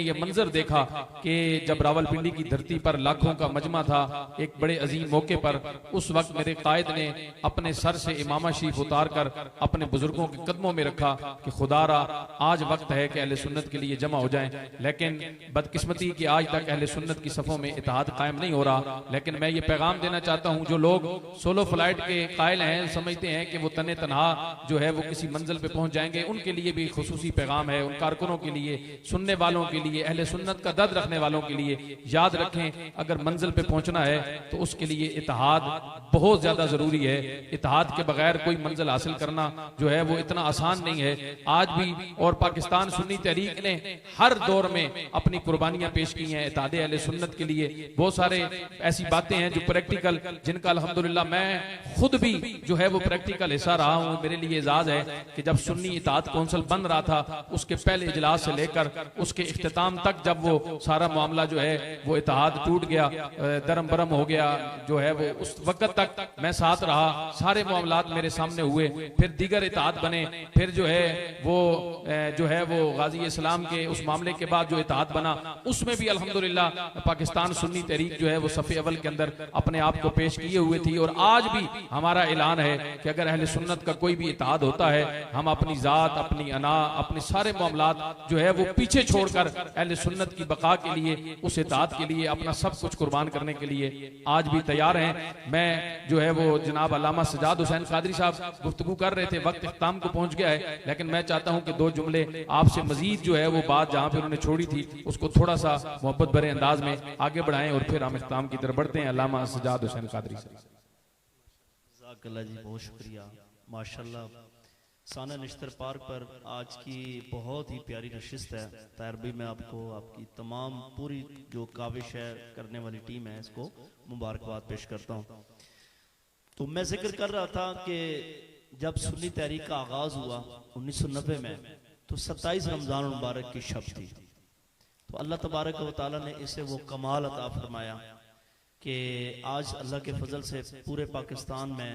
ये मंजर देखा कि जब रावलपिंडी की धरती पर लाखों का मजमा था, एक बड़े अजीम मौके पर उस वक्त मेरे कायद ने अपने सर से इमामा शरीफ उतार कर अपने बुजुर्गों के कदमों में रखा कि खुदारा आज वक्त है कि अहले सुन्नत के लिए जमा हो जाएं। लेकिन बदकिस्मती कि आज तक अहले सुन्नत की सफ़ों में इत्तेहाद कायम नहीं हो रहा। लेकिन मैं ये पैगाम देना चाहता हूँ, जो लोग सोलो फ्लाइट के कायल हैं, समझते हैं कि वो तने तनहा जो है वो किसी मंजिल पे पहुंच जाएंगे, उनके लिए भी खुसूसी पैगाम है। उन कारकुनों के लिए, सुनने वालों के लिए, अहले सुन्नत का दर्द रखने वालों के लिए, याद रखें अगर मंजिल पे पहुंचना है तो उसके लिए इत्तेहाद बहुत ज्यादा जरूरी है। इत्तेहाद के बगैर कोई मंजिल हासिल करना जो है वो इतना आसान नहीं है आज भी। और पाकिस्तान सुन्नी तहरीक ने हर दौर में अपनी कुर्बानियां पेश की हैं इत्तेहाद अहले सुन्नत के लिए। बहुत सारे ऐसी बातें हैं जो प्रैक्टिकल, जिनका अल्हम्दुलिल्लाह मैं खुद भी जो है वो प्रैक्टिकल हिस्सा रहा हूं। मेरे लिए एजाज है कि जब सुन्नी इत्तेहाद कौंसिल बन रहा था, उसके पहले इजलास से लेकर उसके इख्तिताम तक जब वो सारा मामला जो है वो इत्तेहाद टूट गया, दरम बरम हो गया, जो है वो उस वक्त तक मैं साथ रहा। सारे मामलात मेरे सामने हुए, फिर दीगर इत्तेहाद बने, फिर जो है वो गाजी इस्लाम के उस मामले के बाद जो इत्तेहाद बना, उसमें भी अल्हम्दुलिल्लाह पाकिस्तान सुन्नी तहरीक जो है वो सफ़े अव्वल के अंदर अपने आप को पेश किए हुए थी। और आज भी हमारा ऐलान है कि अगर अहले सुन्नत का कोई भी इत्तेहाद होता है, हम अपनी जात, अपनी अना, अपने सारे मामलात जो है वो पीछे छोड़कर अहले सुन्नत की बका के लिए, उस इत्तेहाद के लिए अपना सब कुछ कुर्बान करने के लिए आज भी तैयार हैं। मैं जो है वो जनाब अल्लामा सजाद हुसैन कादरी साहब गुफ्तगू कर रहे थे, वक्त इख्तिताम को पहुंच गया है, लेकिन मैं चाहता हूं कि दो जुमले आपसे मजीद जो है वो बात जहां पे उन्होंने छोड़ी थी उसको थोड़ा सा मोहब्बत भरे अंदाज में आगे बढ़ाएं और फिर हम इख्तिताम की तरफ बढ़ते हैं। अल्लामा सजाद हुसैन कादरी साहब। जी बहुत शुक्रिया, माशाल्लाह। साना निश्तर पार्क पर आज की बहुत ही प्यारी नशिस्त है। तैर भी मैं आपको, आपकी तमाम पूरी जो काविश है करने वाली टीम है, इसको मुबारकबाद पेश करता हूँ। तो मैं जिक्र कर रहा था कि जब सुन्नी तहरीक का आगाज हुआ 1990 में, तो 27 रमजान मुबारक की शब थी। तो अल्लाह तबारक व तआला ने इसे वो कमाल अता फरमाया कि आज अल्लाह के फजल से पूरे पाकिस्तान में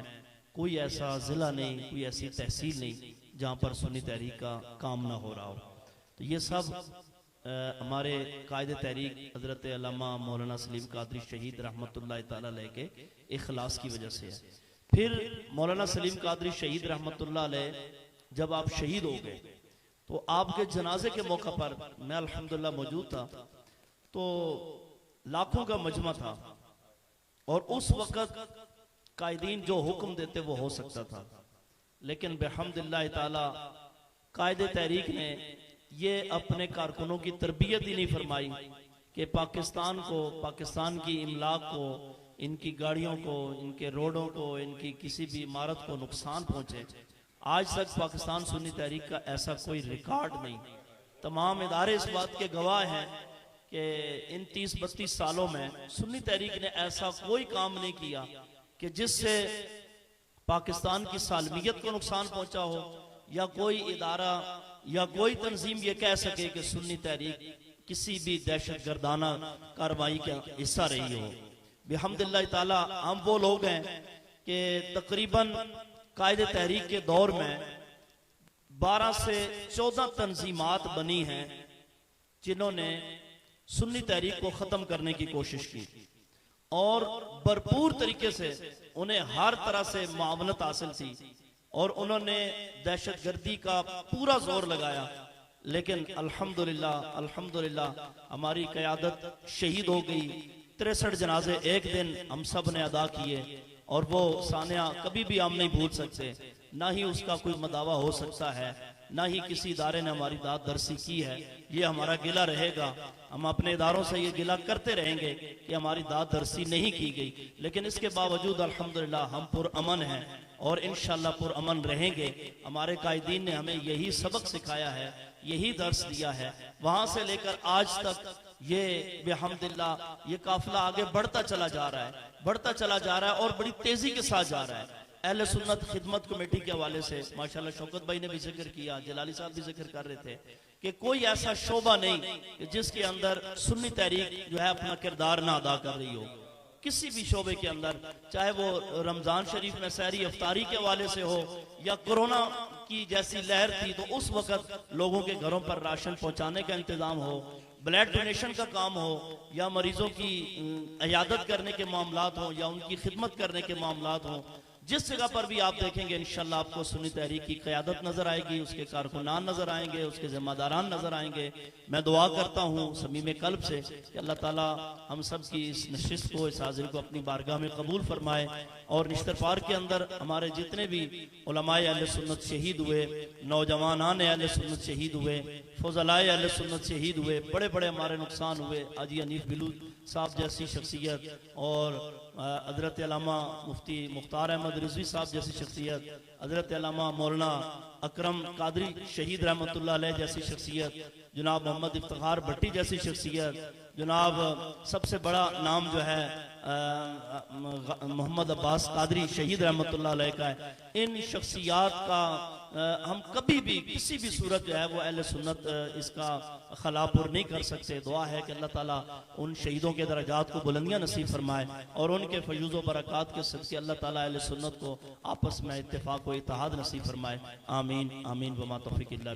कोई ऐसा जिला नहीं, कोई ऐसी तहसील नहीं जहाँ पर सुन्नी तहरीक का काम ना हो रहा हो। तो ये सब हमारे कायदे तहरीक हजरत अल्लामा मौलाना सलीम कादरी शहीद रहमतुल्लाह तआला अलैह के इखलास की वजह से है। फिर मौलाना सलीम कादरी शहीद रहमतुल्लाह अलैह जब आप शहीद हो गए, तो आपके जनाजे के मौका पर मैं अल्हम्दुलिल्लाह मौजूद था। तो लाखों का मजमा था और उस वक्त कायदीन जो हुक्म देते वो हो सकता था, लेकिन बिहम्दिल्लाह ताला कायदे तहरीक ने ये अपने कारकुनों की तरबियत ही नहीं फरमाई कि पाकिस्तान को, पाकिस्तान की इमलाक को, इनकी गाड़ियों को, इनके रोडों को, इनकी किसी भी इमारत को नुकसान पहुंचे। आज तक पाकिस्तान सुन्नी तहरीक का ऐसा कोई रिकॉर्ड नहीं। तमाम इदारे इस बात के गवाह हैं कि इन 30-32 सालों में सुन्नी तहरीक ने ऐसा कोई काम नहीं किया कि जिससे पाकिस्तान की सालमियत को नुकसान पहुंचा हो, या कोई इदारा या कोई तंजीम ये कह सके कि सुन्नी तहरीक किसी भी दहशत गर्दाना कार्रवाई का हिस्सा रही हो। बिहम्दिल्लाह ताला हम वो लोग हैं कि तकरीबन कायदे तहरीक के दौर में 12 से 14 तंजीमात बनी हैं जिन्होंने सुन्नी तहरीक को खत्म करने की कोशिश की और भरपूर तरीके से उन्हें हर तरह से मावनत हासिल थी और उन्होंने दहशत गर्दी का पूरा जोर लगाया। लेकिन अल्हम्दुलिल्लाह अल्हम्दुलिल्लाह हमारी क़यादत शहीद हो गई। 63 जनाजे एक दिन हम सब ने अदा किए और वो सानिया कभी भी हम नहीं भूल सकते, ना ही उसका कोई मदावा हो सकता है, ना ही किसी इदारे ने हमारी दाद दरसी की है। ये हमारा गिला रहेगा, हम अपने इदारों से ये गिला करते रहेंगे कि हमारी दाद दरसी नहीं की गई। लेकिन इसके बावजूद अल्हम्दुलिल्लाह हम पुरअमन हैं और इंशाअल्लाह पुरअमन रहेंगे। हमारे कायदीन ने हमें यही सबक सिखाया है, यही दर्स दिया है। वहां से लेकर आज तक ये बिहम्दिल्लाह ये काफिला आगे बढ़ता चला जा रहा है, बढ़ता चला जा रहा है और बड़ी तेजी के साथ जा रहा है। अहले सुन्नत खिदमत कमेटी के हवाले से माशाल्लाह शौकत भाई ने भी जिक्र किया, जलाली साहब भी जिक्र कर रहे थे कि कोई ऐसा शोबा नहीं कि जिसके अंदर सुन्नी तहरीक जो है अपना किरदार ना अदा कर रही हो। किसी भी शोबे के अंदर, चाहे वो रमजान शरीफ में सहरी अफ्तारी के हवाले से हो या कोरोना की जैसी लहर थी तो उस वक्त लोगों के घरों पर राशन पहुंचाने का इंतजाम हो, ब्लड डोनेशन का काम हो या मरीजों की इयादत करने के मामलात हो या उनकी खिदमत करने के मामलात हो, जिस जगह पर भी आप देखेंगे इंशाल्लाह आपको सुन्नी तहरीक की क़यादत नजर आएगी, उसके कारकुनान नजर आएंगे, उसके जिम्मेदारान नजर आएंगे। मैं दुआ करता हूँ समीम कल्ब से कि अल्लाह ताला हम सब की इस नशिस्त को, इस हाजिरी को अपनी बारगाह में कबूल फरमाए। और निश्तर पार्क के अंदर हमारे जितने भी उलमाए अहले सुन्नत शहीद हुए, नौजवानान अहले सुन्नत शहीद हुए, फौजलाए अहले सुन्नत शहीद हुए, बड़े बड़े हमारे नुकसान हुए। हाजी हनीफ बिलू साहब जैसी शख्सियत और हजरत अल्लामा मुफ्ती मुख्तार अहमद रिजवी साहब जैसी शख्सियत, हजरत अल्लामा मौलाना अकरम कादरी शहीद रहमतुल्लाह अलैह जैसी शख्सियत, जनाब मोहम्मद इफ्तिखार भट्टी जैसी शख्सियत, जनाब सबसे बड़ा नाम जो है मोहम्मद अब्बास कादरी शहीद रहमतुल्लाह अलैह का है। इन शख्सियात का हम कभी भी किसी भी सूरत जो है वो अहले सुन्नत इसका खलापुर नहीं कर सकते। दुआ है कि अल्लाह ताला उन शहीदों के दरजात को बुलंदियां नसीब फरमाए और उनके फयूज़ व बरक़ात के सदक़े अल्लाह ताला अहले सुन्नत को आपस में इत्तेफाक व इत्तेहाद नसीब फरमाए। आमीन आमीन। वमा तौफीक इल्ला